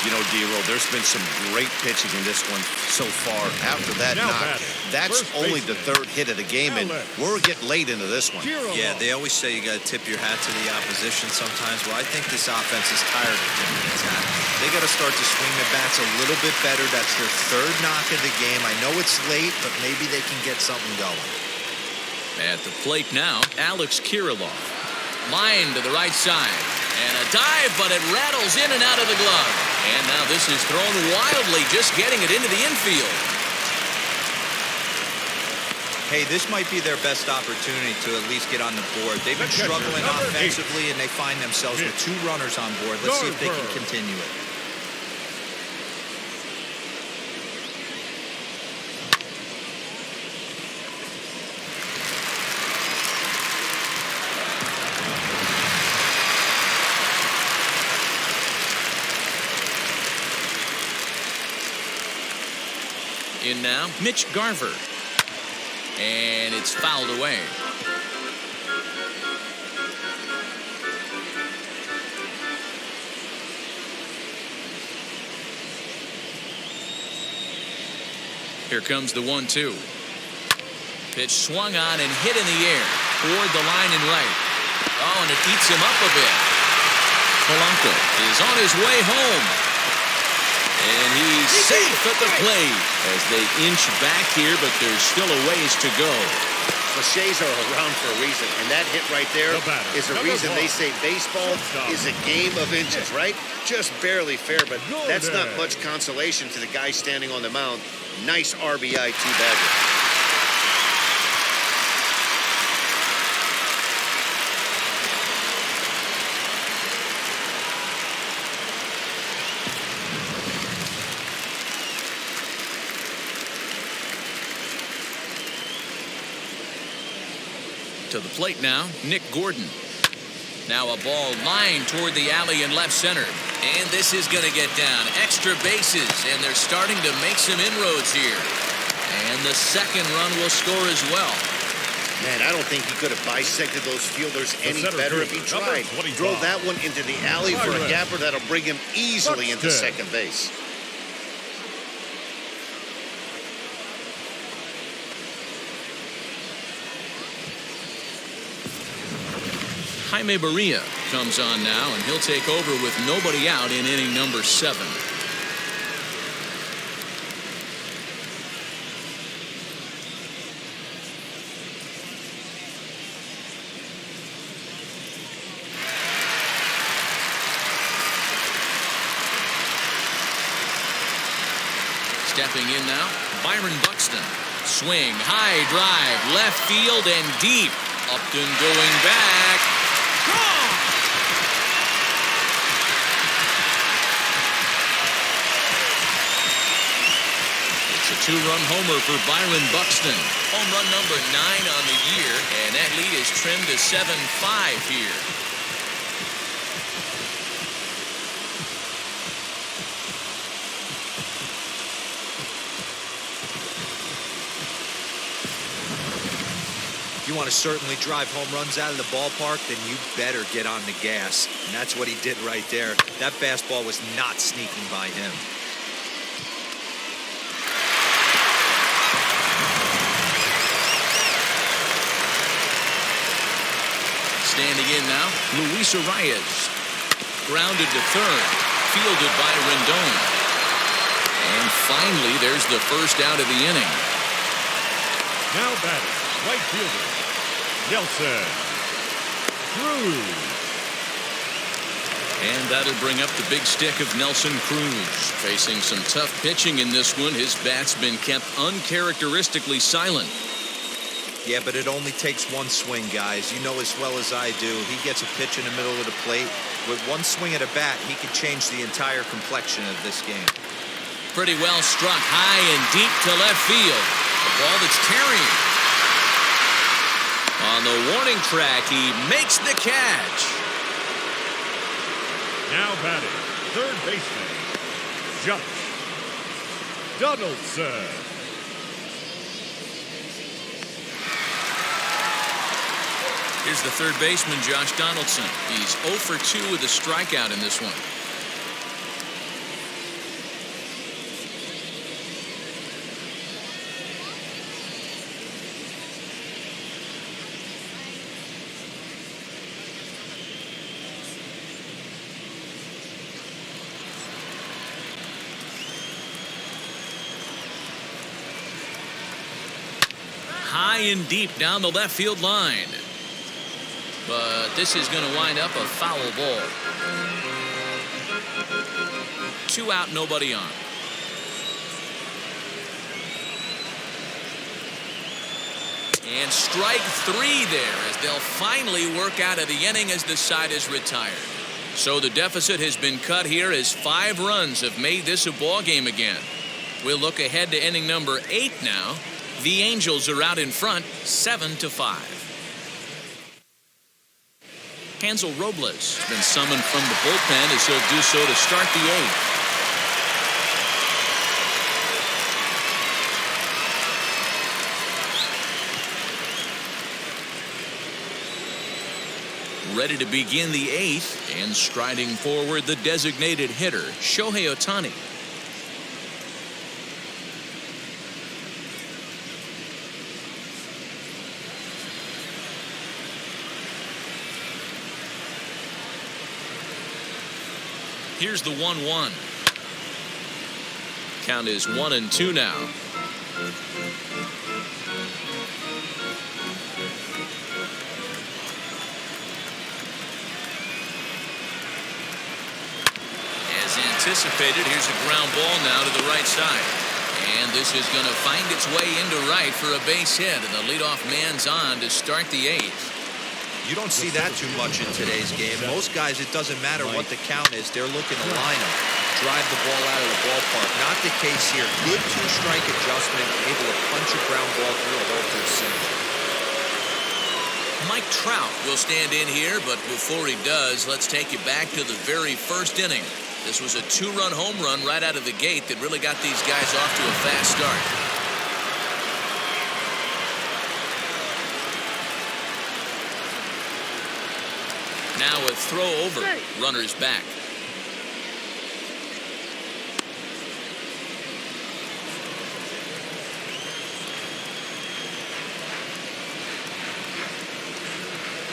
You know, D-Roll, there's been some great pitching in this one so far. After that knock, that's only the third hit of the game, and we're getting late into this one. Yeah, they always say you got to tip your hat to the opposition sometimes. Well, I think this offense is tired of tipping its hat. They got to start to swing the bats a little bit better. That's their third knock of the game. I know it's late, but maybe they can get something going. At the plate now, Alex Kirilloff. Line to the right side. And a dive, but it rattles in and out of the glove. And now this is thrown wildly, just getting it into the infield. Hey, this might be their best opportunity to at least get on the board. They've been struggling offensively, and they find themselves with 2 runners on board. Let's see if they can continue it. In now, Mitch Garver. And it's fouled away. Here comes the 1-2. Pitch swung on and hit in the air toward the line and right. Oh, and it eats him up a bit. Polanco is on his way home. And he's safe at the plate as they inch back here, but there's still a ways to go. Cliches are around for a reason, and that hit right there is the reason they say baseball is a game of inches, right? Just barely fair, but that's not much consolation to the guy standing on the mound. Nice RBI two-bagger. To the plate now, Nick Gordon. Now a ball lined toward the alley in left center. And this is going to get down. Extra bases, and they're starting to make some inroads here. And the second run will score as well. Man, I don't think he could have bisected those fielders any better if he tried. Throw that one into the alley for a gapper that'll bring him easily into second base. Jaime Barria comes on now, and he'll take over with nobody out in inning number 7. Stepping in now, Byron Buxton. Swing, high drive, left field and deep. Upton going back. It's a 2-run homer for Byron Buxton. Home run number 9 on the year, and that lead is trimmed to 7-5 here. You you want to certainly drive home runs out of the ballpark, then you better get on the gas. And that's what he did right there. That fastball was not sneaking by him. Standing in now, Luis Arias. Grounded to third, fielded by Rendon. And finally, there's the first out of the inning. Now batting, right fielder, Nelson Cruz. And that'll bring up the big stick of Nelson Cruz. Facing some tough pitching in this one, his bat's been kept uncharacteristically silent. Yeah, but it only takes one swing, guys. You know as well as I do. He gets a pitch in the middle of the plate. With one swing at a bat, he could change the entire complexion of this game. Pretty well struck high and deep to left field. The ball that's carrying. On the warning track, he makes the catch. Now batting, third baseman, Josh Donaldson. Here's the third baseman, Josh Donaldson. He's 0 for 2 with a strikeout in this one. High and deep down the left field line. But this is going to wind up a foul ball. 2 out, nobody on. And strike 3 there as they'll finally work out of the inning as the side is retired. So the deficit has been cut here as 5 runs have made this a ball game again. We'll look ahead to inning number 8 now. The Angels are out in front, 7-5. Hansel Robles has been summoned from the bullpen as he'll do so to start the 8th. Ready to begin the 8th, and striding forward the designated hitter, Shohei Ohtani. Here's the 1-1. Count is 1-2 now. As anticipated, here's a ground ball now to the right side. And this is going to find its way into right for a base hit. And the leadoff man's on to start the 8th. You don't see that too much in today's game. Most guys, it doesn't matter what the count is. They're looking to line them, drive the ball out of the ballpark. Not the case here. Good 2-strike adjustment, able to punch a ground ball through a hole to the center. Mike Trout will stand in here, but before he does, let's take you back to the very first inning. This was a 2-run home run right out of the gate that really got these guys off to a fast start. Now a throw over. Runners back.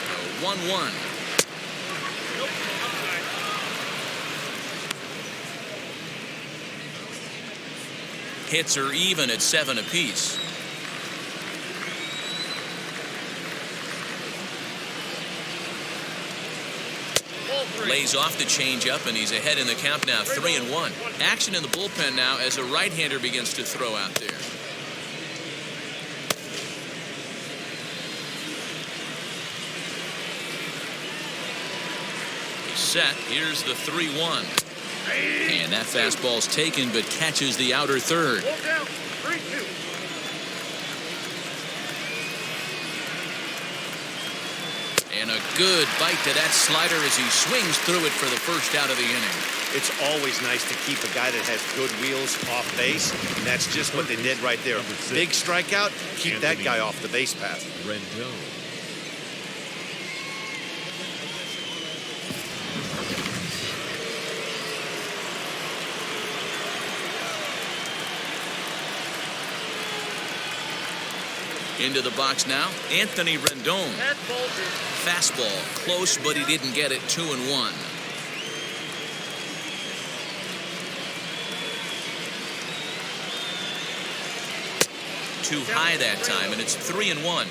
A 1-1. Hits are even at 7 apiece. Lays off the changeup, and he's ahead in the count now, 3-1. Action in the bullpen now as a right-hander begins to throw out there. He's set. Here's the 3-1. And that fastball's taken, but catches the outer third. And a good bite to that slider as he swings through it for the first out of the inning. It's always nice to keep a guy that has good wheels off base, and that's just what they did right there. Big strikeout, keep that guy off the base path. Rendon. Into the box now, Anthony Rendon. Fastball, close, but he didn't get it. 2-1. Too high that time, and it's 3-1.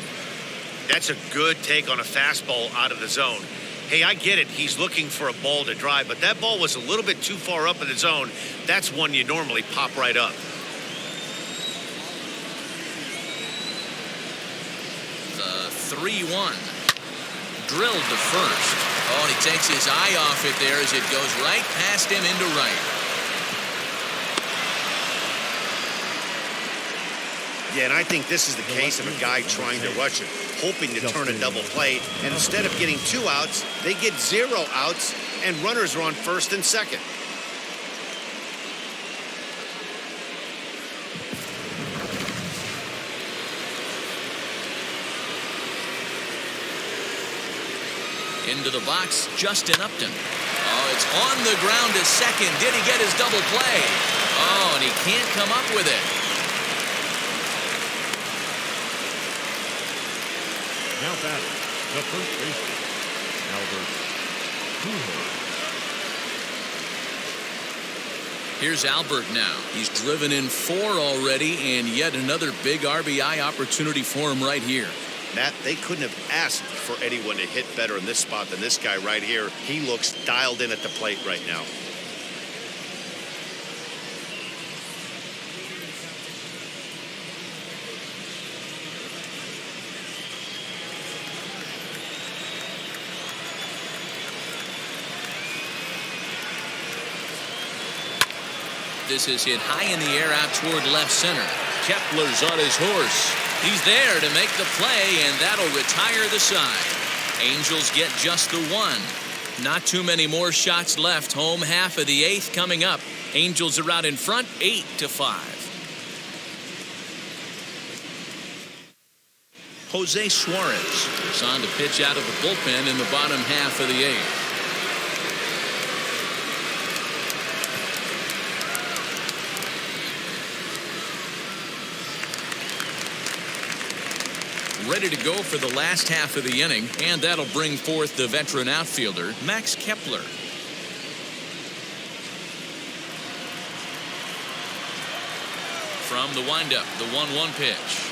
That's a good take on a fastball out of the zone. Hey, I get it. He's looking for a ball to drive, but that ball was a little bit too far up in the zone. That's one you normally pop right up. The 3-1. Drilled to first. Oh, and he takes his eye off it there as it goes right past him into right. Yeah, and I think this is the case of a guy trying to rush it, hoping to turn a double play. And instead of getting 2 outs, they get 0 outs, and runners are on first and second. Into the box, Justin Upton. Oh, it's on the ground to second. Did he get his double play? Oh, and he can't come up with it. Now batting, the first baseman, Albert. Here's Albert now. He's driven in 4 already, and yet another big RBI opportunity for him right here. Matt, they couldn't have asked for anyone to hit better in this spot than this guy right here. He looks dialed in at the plate right now. This is hit high in the air out toward left center. Kepler's on his horse. He's there to make the play, and that'll retire the side. Angels get just the 1. Not too many more shots left. Home half of the 8th coming up. Angels are out in front, 8-5. Jose Suarez is on to pitch out of the bullpen in the bottom half of the 8th. Ready to go for the last half of the inning, and that'll bring forth the veteran outfielder, Max Kepler. From the windup, the 1-1 pitch.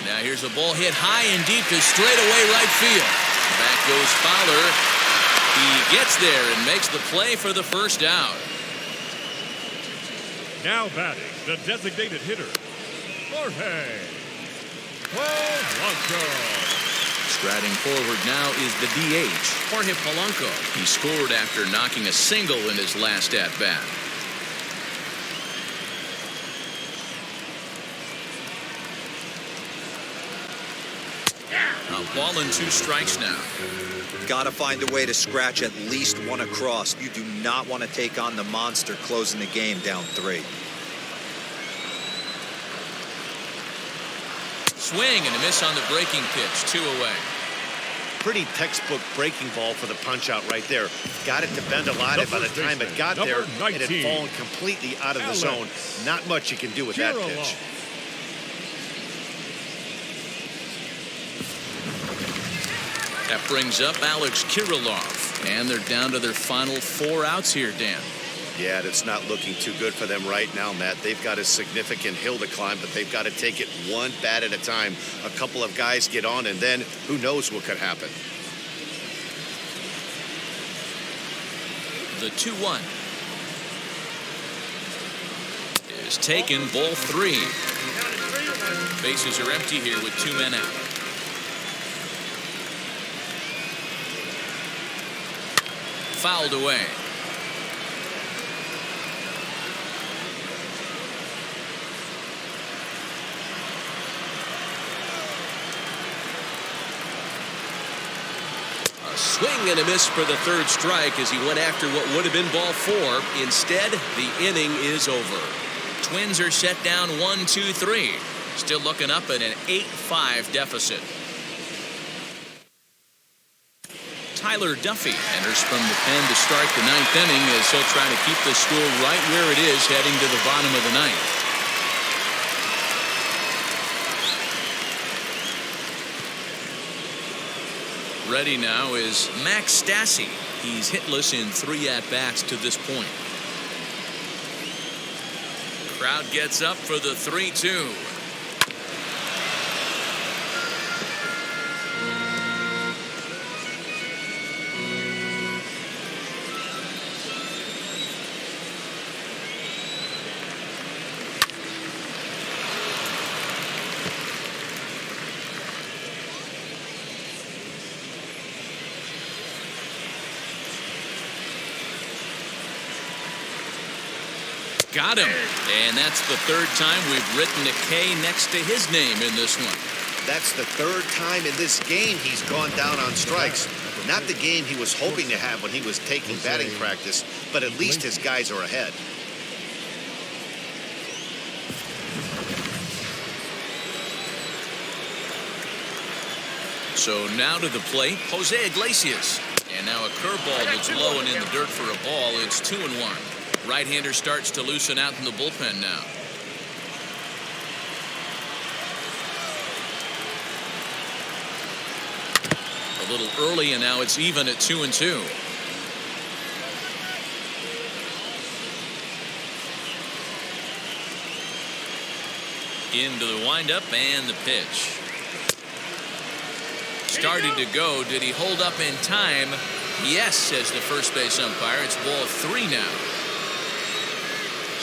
Now here's a ball hit high and deep to straightaway right field. Back goes Fowler. He gets there and makes the play for the first out. Now batting, the designated hitter, Jorge Polanco. Striding forward now is the DH, Jorge Polanco. He scored after knocking a single in his last at-bat. A ball and 2 strikes now. Got to find a way to scratch at least 1 across. You do not want to take on the monster closing the game down 3. Swing and a miss on the breaking pitch. 2 away. Pretty textbook breaking ball for the punch out right there. Got it to bend a lot, and by the time it got there, it had fallen completely out of the zone. Not much you can do with that pitch. That brings up Alex Kirilloff, and they're down to their final 4 outs here, Dan. Yeah, it's not looking too good for them right now, Matt. They've got a significant hill to climb, but they've got to take it 1 bat at a time. A couple of guys get on, and then who knows what could happen. The 2-1 is taken, ball 3. Bases are empty here with 2 men out. Fouled away. Swing and a miss for the third strike as he went after what would have been ball 4. Instead, the inning is over. Twins are set down 1-2-3. Still looking up at an 8-5 deficit. Tyler Duffy enters from the pen to start the 9th inning as he'll try to keep the score right where it is heading to the bottom of the 9th. Ready now is Max Stassi. He's hitless in 3 at-bats to this point. Crowd gets up for the 3-2. Got him. And that's the 3rd time we've written a K next to his name in this one. That's the 3rd time in this game he's gone down on strikes. Not the game he was hoping to have when he was taking batting practice, but at least his guys are ahead. So now to the plate, Jose Iglesias. And now a curveball that's low and in the dirt for a ball. It's 2-1. Right-hander starts to loosen out in the bullpen now. A little early, and now it's even at 2-2. Into the windup and the pitch. Started to go. Did he hold up in time? Yes, says the first base umpire. It's ball 3 now.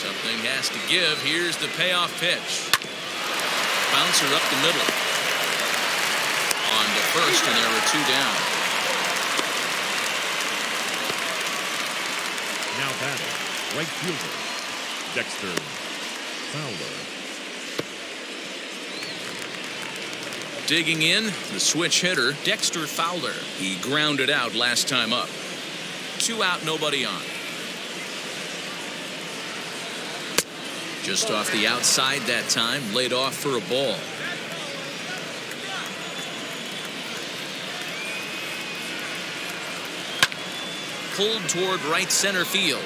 Something has to give. Here's the payoff pitch. Bouncer up the middle. On to first, and there were 2 down. Now batting, right fielder, Dexter Fowler. Digging in, the switch hitter, Dexter Fowler. He grounded out last time up. 2 out, nobody on. Just off the outside that time, laid off for a ball. Pulled toward right center field.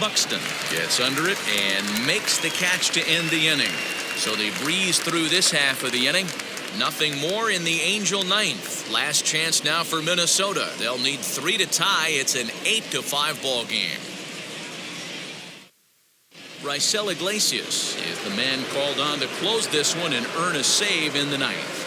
Buxton gets under it and makes the catch to end the inning. So they breeze through this half of the inning. Nothing more in the Angel 9th. Last chance now for Minnesota. They'll need 3 to tie. It's an 8-5 ball game. Raisel Iglesias is the man called on to close this one and earn a save in the 9th.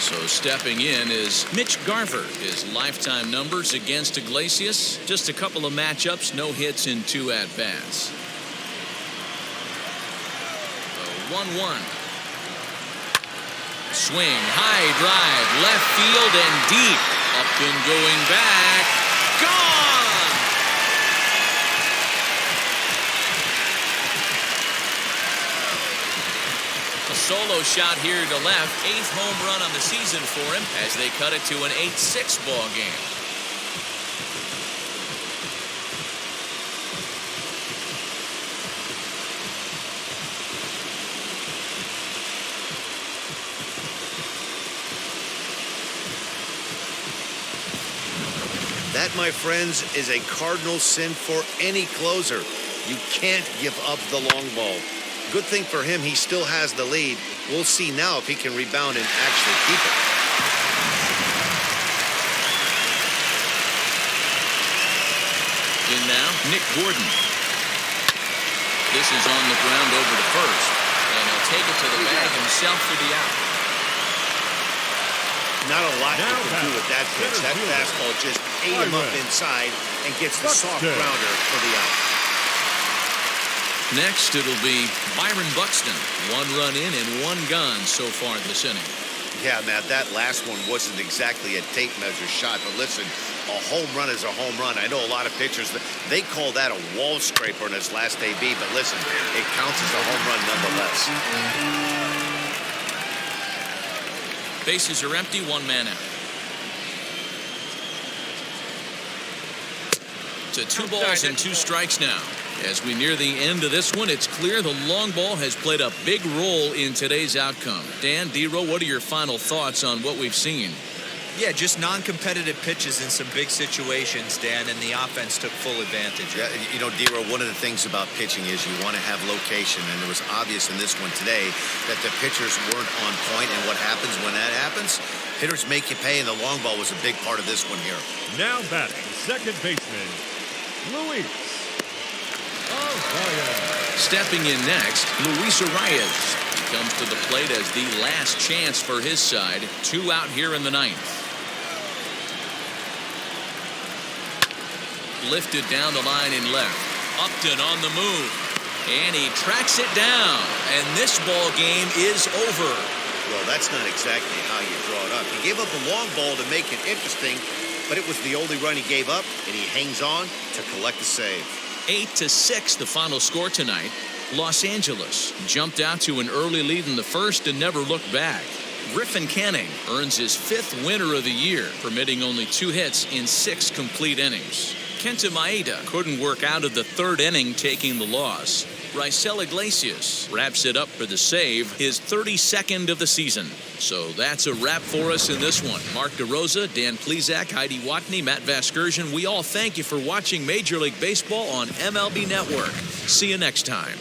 So stepping in is Mitch Garver. His lifetime numbers against Iglesias, just a couple of matchups, no hits in 2 at-bats. 1-1. Swing, high drive, left field and deep. Upton going back. Gone! A solo shot here to left. 8th home run on the season for him as they cut it to an 8-6 ball game. That, my friends, is a cardinal sin for any closer. You can't give up the long ball. Good thing for him, he still has the lead. We'll see now if he can rebound and actually keep it. In now, Nick Gordon. This is on the ground over to first, and he'll take it to the bag himself for the out. Not a lot you can do with that pitch. That fastball just ate him up inside and gets the soft grounder for the out. Next, it'll be Byron Buxton. 1 run in and 1 gone so far this inning. Yeah, Matt, that last one wasn't exactly a tape measure shot, but listen, a home run is a home run. I know a lot of pitchers, they call that a wall scraper in his last AB, but listen, it counts as a home run nonetheless. Bases are empty, one man out. To 2 balls and 2 strikes now. As we near the end of this one, it's clear the long ball has played a big role in today's outcome. Dan, D-Row, what are your final thoughts on what we've seen? Yeah, just non-competitive pitches in some big situations, Dan, and the offense took full advantage. Yeah, you know, D-Row, one of the things about pitching is you want to have location, and it was obvious in this one today that the pitchers weren't on point, and what happens when that happens? Hitters make you pay, and the long ball was a big part of this one here. Now batting, second baseman, Luis Arias. Stepping in next, Luis Arias comes to the plate as the last chance for his side. 2 out here in the 9th. Lifted down the line in left. Upton on the move. And he tracks it down. And this ball game is over. Well, that's not exactly how you draw it up. He gave up a long ball to make it interesting, but it was the only run he gave up, and he hangs on to collect the save. 8-6 the final score tonight. Los Angeles jumped out to an early lead in the first and never looked back. Griffin Canning earns his 5th winner of the year, permitting only 2 hits in 6 complete innings. Kenta Maeda couldn't work out of the 3rd inning, taking the loss. Raisel Iglesias wraps it up for the save, his 32nd of the season. So that's a wrap for us in this one. Mark DeRosa, Dan Plesac, Heidi Watney, Matt Vasgersian, we all thank you for watching Major League Baseball on MLB Network. See you next time.